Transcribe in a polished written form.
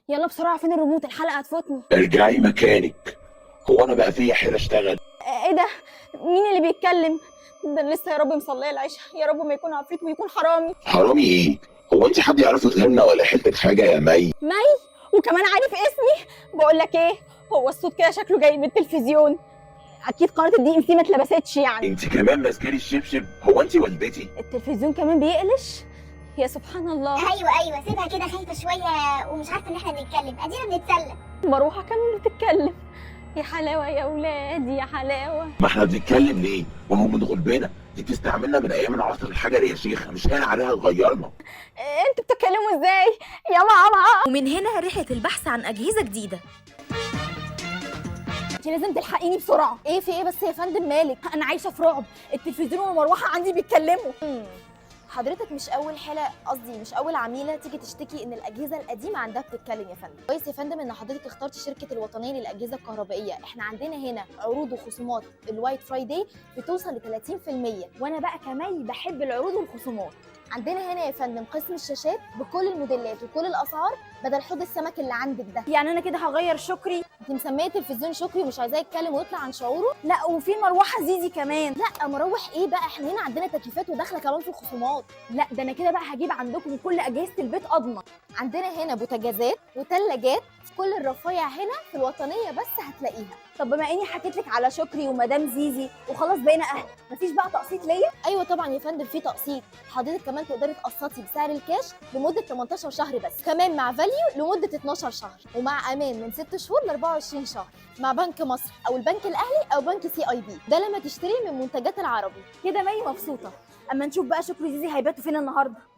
يلا بسرعه، فين الريموت؟ الحلقه هتفوتني. ارجعي مكانك. هو انا بقى فيا حيل اشتغل؟ ايه ده؟ مين اللي بيتكلم؟ ده أنا لسه يا رب مصليه العشاء، يا رب ما يكون عفريت ويكون حرامي. حرامي ايه؟ هو انت حد يعرف غيرنا ولا حيلتك حاجه يا مي؟ مي؟ وكمان عارف اسمي؟ بقول لك ايه، هو الصوت كده شكله جاي من التلفزيون. اكيد قناه الدي ام سي ما اتلبستش يعني. انت كمان ماسكالي الشبشب؟ هو انت والدتي؟ التلفزيون كمان بيقلش؟ يا سبحان الله. ايوه سيبها كده خايفه شويه ومش عارفه ان احنا بنتكلم، ادينا بنتسلى. مروحه كمان بتتكلم. يا حلاوه يا ولاد يا حلاوه. ما احنا بنتكلم ليه وهو من غلبنا؟ دي بتستعملنا من ايام العصر الحجري يا شيخه، مش قال عليها تغيرنا. انتوا بتتكلموا ازاي يا ماما؟ ومن هنا رحلة البحث عن أجهزة جديدة. انت لازم تلحقيني بسرعه. ايه في ايه بس يا فندم؟ مالك؟ انا عايشه في رعب، التلفزيون والمروحه عندي بيتكلموا. حضرتك مش اول حاله، قصدي مش اول عميله تيجي تشتكي ان الاجهزه القديمه عندها بتتكلم يا فندم. كويس يا فندم ان حضرتك اخترتي شركه الوطنيه للاجهزه الكهربائيه. احنا عندنا هنا عروض وخصومات الوايت فرايداي بتوصل ل 30%، وانا بقى كمان بحب العروض والخصومات. عندنا هنا يا فندم قسم الشاشات بكل الموديلات وكل الاسعار بدل حوض السمك اللي عندك ده. يعني انا كده هغير شكري؟ انت مسميه تلفزيون شكري ومش عايزاه يتكلم ويطلع عن شعوره؟ لا وفي مروحه زيزي كمان. لا مروح ايه بقى، احنا هنا عندنا تكييفات وداخله كمان في الخصومات. لا ده انا كده بقى هجيب عندكم كل اجهزه البيت اضمن. عندنا هنا بوتاجازات وثلاجات في كل الرفايع هنا في الوطنيه بس هتلاقيها. طب بما اني حكيت لك على شكري ومدام زيزي وخلاص بقينا اهل، مفيش بقى تقسيط ليا؟ ايوه طبعا يا فندم في تقسيط. حضرتك كمان تقدري تقسطي بسعر الكاش لمده 18 شهر بس، كمان مع فاليو لمده 12 شهر، ومع امان من 6 شهور ل 24 شهر مع بنك مصر او البنك الاهلي او بنك سي اي بي، ده لما تشتري من منتجات العربي. كده مي مبسوطه. اما نشوف بقى شكري وزيزي هيباتوا فين النهارده.